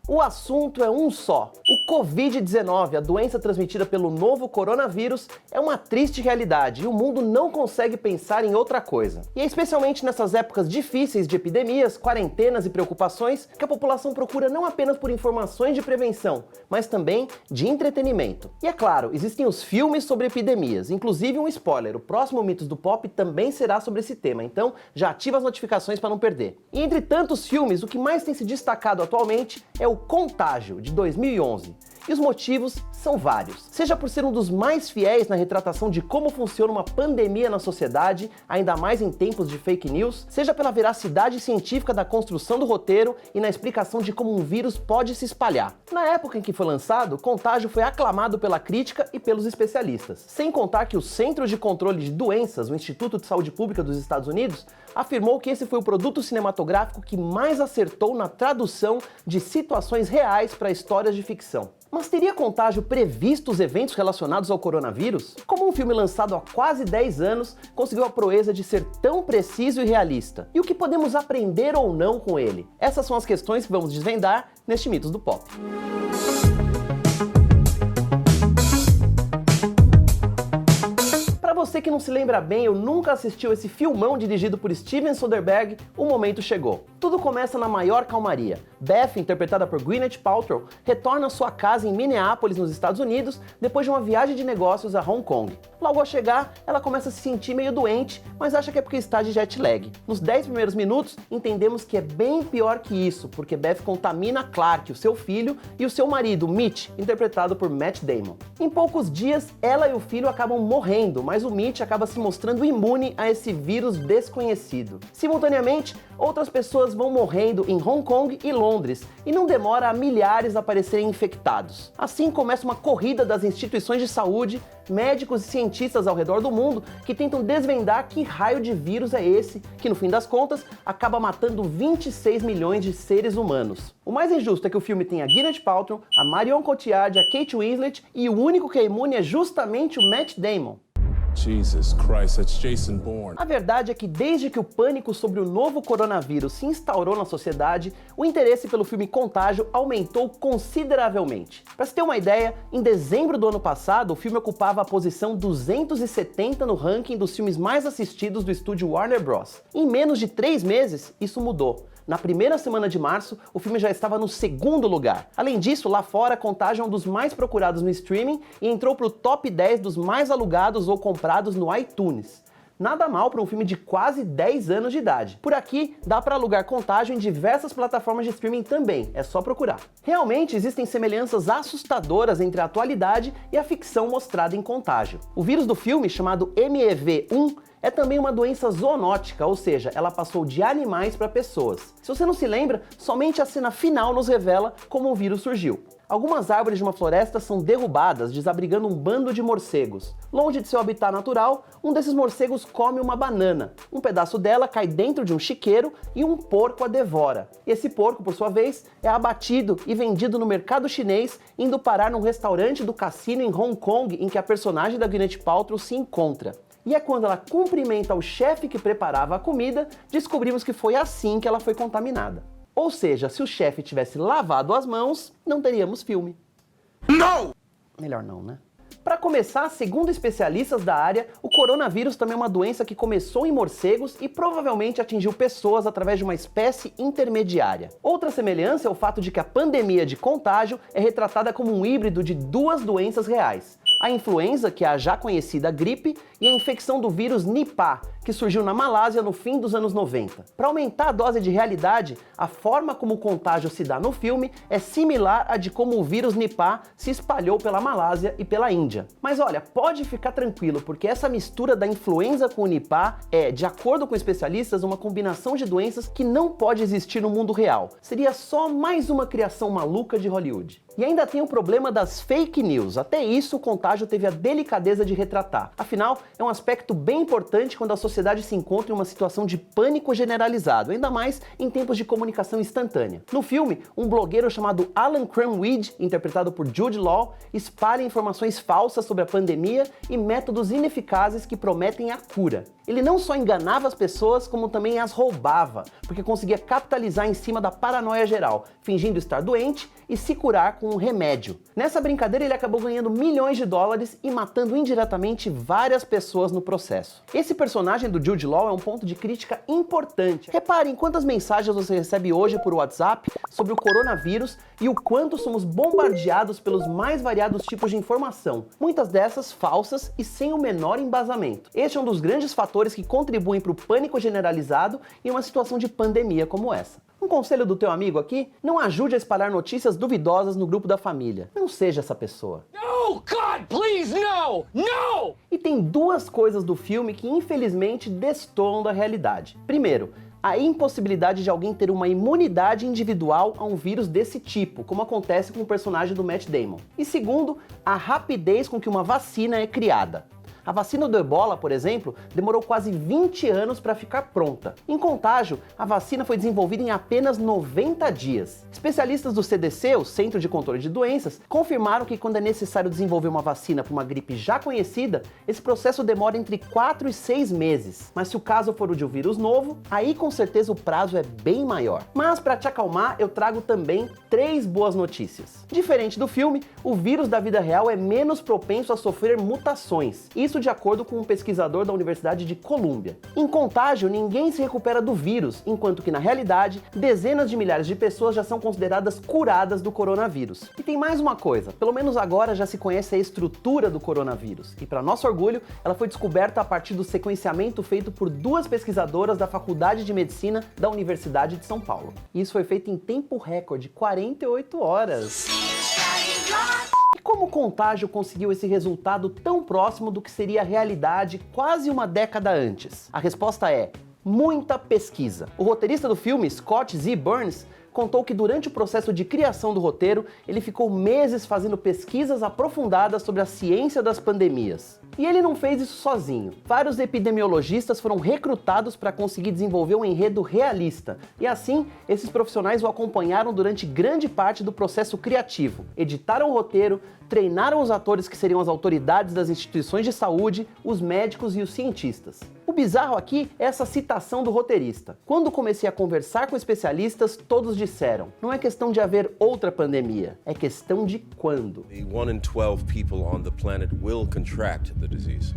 O assunto é um só. O Covid-19, a doença transmitida pelo novo coronavírus, é uma triste realidade e o mundo não consegue pensar em outra coisa. E é especialmente nessas épocas difíceis de epidemias, quarentenas e preocupações que a população procura não apenas por informações de prevenção, mas também de entretenimento. E é claro, existem os filmes sobre epidemias, inclusive um spoiler, o próximo Mitos do Pop também será sobre esse tema, então já ativa as notificações para não perder. E entre tantos filmes, o que mais tem se destacado atualmente é o Contágio, de 2011. E os motivos são vários. Seja por ser um dos mais fiéis na retratação de como funciona uma pandemia na sociedade, ainda mais em tempos de fake news, seja pela veracidade científica da construção do roteiro e na explicação de como um vírus pode se espalhar. Na época em que foi lançado, Contágio foi aclamado pela crítica e pelos especialistas. Sem contar que o Centro de Controle de Doenças, o Instituto de Saúde Pública dos Estados Unidos, afirmou que esse foi o produto cinematográfico que mais acertou na tradução de situações reais para histórias de ficção. Mas teria Contágio previsto os eventos relacionados ao coronavírus? Como um filme lançado há quase 10 anos conseguiu a proeza de ser tão preciso e realista? E o que podemos aprender ou não com ele? Essas são as questões que vamos desvendar neste Mitos do Pop. Para você que não se lembra bem ou nunca assistiu esse filmão dirigido por Steven Soderbergh, o momento chegou. Tudo começa na maior calmaria. Beth, interpretada por Gwyneth Paltrow, retorna à sua casa em Minneapolis, nos Estados Unidos, depois de uma viagem de negócios a Hong Kong. Logo ao chegar, ela começa a se sentir meio doente, mas acha que é porque está de jet lag. Nos 10 primeiros minutos, entendemos que é bem pior que isso, porque Beth contamina Clark, o seu filho, e o seu marido, Mitch, interpretado por Matt Damon. Em poucos dias, ela e o filho acabam morrendo, mas o Mitch acaba se mostrando imune a esse vírus desconhecido. Simultaneamente, outras pessoas vão morrendo em Hong Kong e Londres, e não demora a milhares aparecerem infectados. Assim começa uma corrida das instituições de saúde, médicos e cientistas ao redor do mundo que tentam desvendar que raio de vírus é esse, que no fim das contas acaba matando 26 milhões de seres humanos. O mais injusto é que o filme tem a Gwyneth Paltrow, a Marion Cotillard, a Kate Winslet e o único que é imune é justamente o Matt Damon. Jesus Christ, that's Jason Bourne. A verdade é que desde que o pânico sobre o novo coronavírus se instaurou na sociedade, o interesse pelo filme Contágio aumentou consideravelmente. Para se ter uma ideia, em dezembro do ano passado, o filme ocupava a posição 270 no ranking dos filmes mais assistidos do estúdio Warner Bros. Em menos de 3 meses, isso mudou. Na primeira semana de março, o filme já estava no 2º lugar. Além disso, lá fora, Contágio é um dos mais procurados no streaming e entrou para o top 10 dos mais alugados ou comprados no iTunes. Nada mal para um filme de quase 10 anos de idade. Por aqui, dá para alugar Contágio em diversas plataformas de streaming também, é só procurar. Realmente existem semelhanças assustadoras entre a atualidade e a ficção mostrada em Contágio. O vírus do filme, chamado MEV1, é também uma doença zoonótica, ou seja, ela passou de animais para pessoas. Se você não se lembra, somente a cena final nos revela como o vírus surgiu. Algumas árvores de uma floresta são derrubadas, desabrigando um bando de morcegos. Longe de seu habitat natural, um desses morcegos come uma banana. Um pedaço dela cai dentro de um chiqueiro e um porco a devora. Esse porco, por sua vez, é abatido e vendido no mercado chinês, indo parar num restaurante do cassino em Hong Kong, em que a personagem da Gwyneth Paltrow se encontra. E é quando ela cumprimenta o chefe que preparava a comida, descobrimos que foi assim que ela foi contaminada. Ou seja, se o chefe tivesse lavado as mãos, não teríamos filme. Não! Melhor não, né? Para começar, segundo especialistas da área, o coronavírus também é uma doença que começou em morcegos e provavelmente atingiu pessoas através de uma espécie intermediária. Outra semelhança é o fato de que a pandemia de Contágio é retratada como um híbrido de 2 doenças reais. A influenza, que é a já conhecida gripe, e a infecção do vírus Nipah, que surgiu na Malásia no fim dos anos 90. Para aumentar a dose de realidade, a forma como o contágio se dá no filme é similar à de como o vírus Nipah se espalhou pela Malásia e pela Índia. Mas olha, pode ficar tranquilo, porque essa mistura da influenza com o Nipah é, de acordo com especialistas, uma combinação de doenças que não pode existir no mundo real. Seria só mais uma criação maluca de Hollywood. E ainda tem o problema das fake news. Até isso o Contágio teve a delicadeza de retratar. Afinal, é um aspecto bem importante quando a sociedade se encontra em uma situação de pânico generalizado, ainda mais em tempos de comunicação instantânea. No filme, um blogueiro chamado Alan Cranweed, interpretado por Jude Law, espalha informações falsas sobre a pandemia e métodos ineficazes que prometem a cura. Ele não só enganava as pessoas, como também as roubava, porque conseguia capitalizar em cima da paranoia geral, fingindo estar doente e se curar com um remédio. Nessa brincadeira ele acabou ganhando milhões de dólares e matando indiretamente várias pessoas no processo. Esse personagem do Jude Law é um ponto de crítica importante. Reparem quantas mensagens você recebe hoje por WhatsApp sobre o coronavírus e o quanto somos bombardeados pelos mais variados tipos de informação, muitas dessas falsas e sem o menor embasamento. Este é um dos grandes fatores que contribuem para o pânico generalizado em uma situação de pandemia como essa. Um conselho do teu amigo aqui? Não ajude a espalhar notícias duvidosas no grupo da família. Não seja essa pessoa. No, God, please, no! No! E tem duas coisas do filme que infelizmente destoam da realidade. Primeiro, a impossibilidade de alguém ter uma imunidade individual a um vírus desse tipo, como acontece com o personagem do Matt Damon. E segundo, a rapidez com que uma vacina é criada. A vacina do Ebola, por exemplo, demorou quase 20 anos para ficar pronta. Em Contágio, a vacina foi desenvolvida em apenas 90 dias. Especialistas do CDC, o Centro de Controle de Doenças, confirmaram que quando é necessário desenvolver uma vacina para uma gripe já conhecida, esse processo demora entre 4 e 6 meses. Mas se o caso for o de um vírus novo, aí com certeza o prazo é bem maior. Mas para te acalmar, eu trago também 3 boas notícias. Diferente do filme, o vírus da vida real é menos propenso a sofrer mutações. Isso de acordo com um pesquisador da Universidade de Colômbia. Em Contágio, ninguém se recupera do vírus, enquanto que na realidade, dezenas de milhares de pessoas já são consideradas curadas do coronavírus. E tem mais uma coisa, pelo menos agora já se conhece a estrutura do coronavírus, e para nosso orgulho, ela foi descoberta a partir do sequenciamento feito por 2 pesquisadoras da Faculdade de Medicina da Universidade de São Paulo. E isso foi feito em tempo recorde, 48 horas. E como o Contágio conseguiu esse resultado tão próximo do que seria a realidade quase uma década antes? A resposta é muita pesquisa. O roteirista do filme, Scott Z. Burns, contou que durante o processo de criação do roteiro, ele ficou meses fazendo pesquisas aprofundadas sobre a ciência das pandemias. E ele não fez isso sozinho. Vários epidemiologistas foram recrutados para conseguir desenvolver um enredo realista. E assim, esses profissionais o acompanharam durante grande parte do processo criativo. Editaram o roteiro, treinaram os atores que seriam as autoridades das instituições de saúde, os médicos e os cientistas. O bizarro aqui é essa citação do roteirista. Quando comecei a conversar com especialistas, todos disseram: não é questão de haver outra pandemia, é questão de quando. 1 in 12 people on the planet will contract the disease.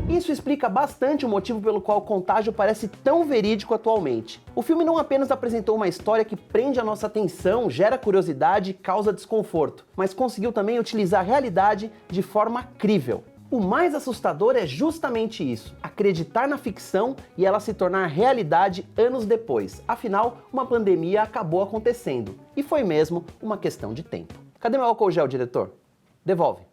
Isso explica bastante o motivo pelo qual o Contágio parece tão verídico atualmente. O filme não apenas apresentou uma história que prende a nossa atenção, gera curiosidade e causa desconforto, mas conseguiu também utilizar a realidade de forma crível. O mais assustador é justamente isso, acreditar na ficção e ela se tornar realidade anos depois. Afinal, uma pandemia acabou acontecendo, e foi mesmo uma questão de tempo. Cadê meu álcool gel, diretor? Devolve.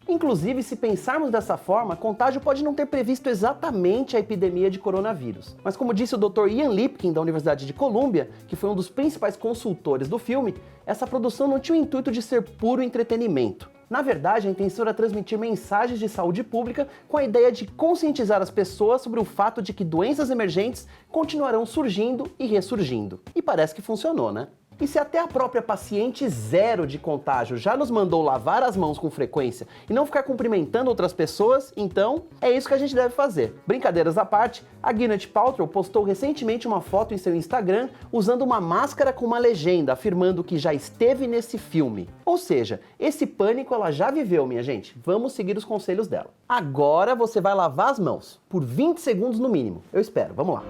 Inclusive, se pensarmos dessa forma, Contágio pode não ter previsto exatamente a epidemia de coronavírus. Mas como disse o Dr. Ian Lipkin, da Universidade de Colômbia, que foi um dos principais consultores do filme, essa produção não tinha o intuito de ser puro entretenimento. Na verdade, a intenção era transmitir mensagens de saúde pública com a ideia de conscientizar as pessoas sobre o fato de que doenças emergentes continuarão surgindo e ressurgindo. E parece que funcionou, né? E se até a própria paciente zero de Contágio já nos mandou lavar as mãos com frequência e não ficar cumprimentando outras pessoas, então é isso que a gente deve fazer. Brincadeiras à parte, a Gwyneth Paltrow postou recentemente uma foto em seu Instagram usando uma máscara com uma legenda afirmando que já esteve nesse filme. Ou seja, esse pânico ela já viveu, minha gente. Vamos seguir os conselhos dela. Agora você vai lavar as mãos, por 20 segundos no mínimo. Eu espero, vamos lá.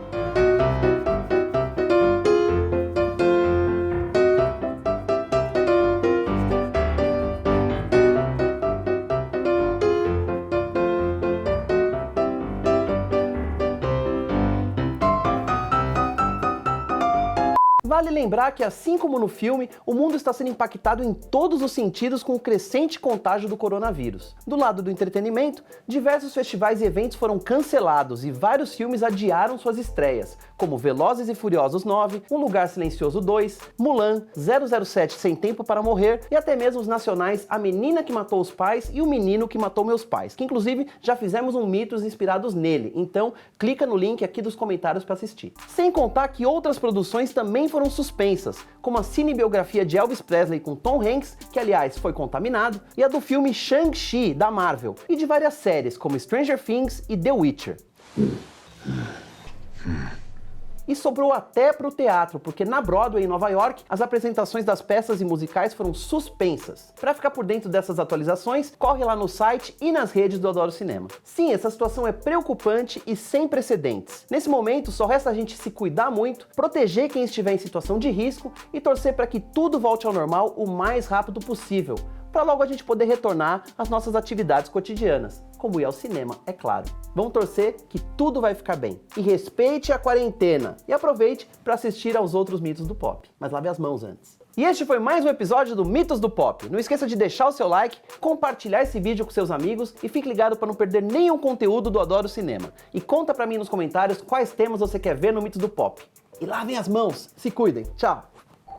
vale lembrar que, assim como no filme, o mundo está sendo impactado em todos os sentidos com o crescente contágio do coronavírus. Do lado do entretenimento, diversos festivais e eventos foram cancelados e vários filmes adiaram suas estreias, como Velozes e Furiosos 9, Um Lugar Silencioso 2, Mulan, 007 Sem Tempo para Morrer e até mesmo os nacionais A Menina que Matou os Pais e O Menino que Matou Meus Pais, que inclusive já fizemos um Mitos inspirados nele, então clica no link aqui dos comentários para assistir. Sem contar que outras produções também foram suspensas, como a cinebiografia de Elvis Presley com Tom Hanks, que aliás foi contaminado, e a do filme Shang-Chi da Marvel, e de várias séries como Stranger Things e The Witcher. E sobrou até pro teatro, porque na Broadway, em Nova York, as apresentações das peças e musicais foram suspensas. Para ficar por dentro dessas atualizações, corre lá no site e nas redes do Adoro Cinema. Sim, essa situação é preocupante e sem precedentes. Nesse momento, só resta a gente se cuidar muito, proteger quem estiver em situação de risco e torcer para que tudo volte ao normal o mais rápido possível, para logo a gente poder retornar às nossas atividades cotidianas, como ir ao cinema, é claro. Vamos torcer que tudo vai ficar bem. E respeite a quarentena. E aproveite para assistir aos outros mitos do pop. Mas lave as mãos antes. E este foi mais um episódio do Mitos do Pop. Não esqueça de deixar o seu like, compartilhar esse vídeo com seus amigos e fique ligado para não perder nenhum conteúdo do Adoro Cinema. E conta para mim nos comentários quais temas você quer ver no Mitos do Pop. E lavem as mãos. Se cuidem. Tchau.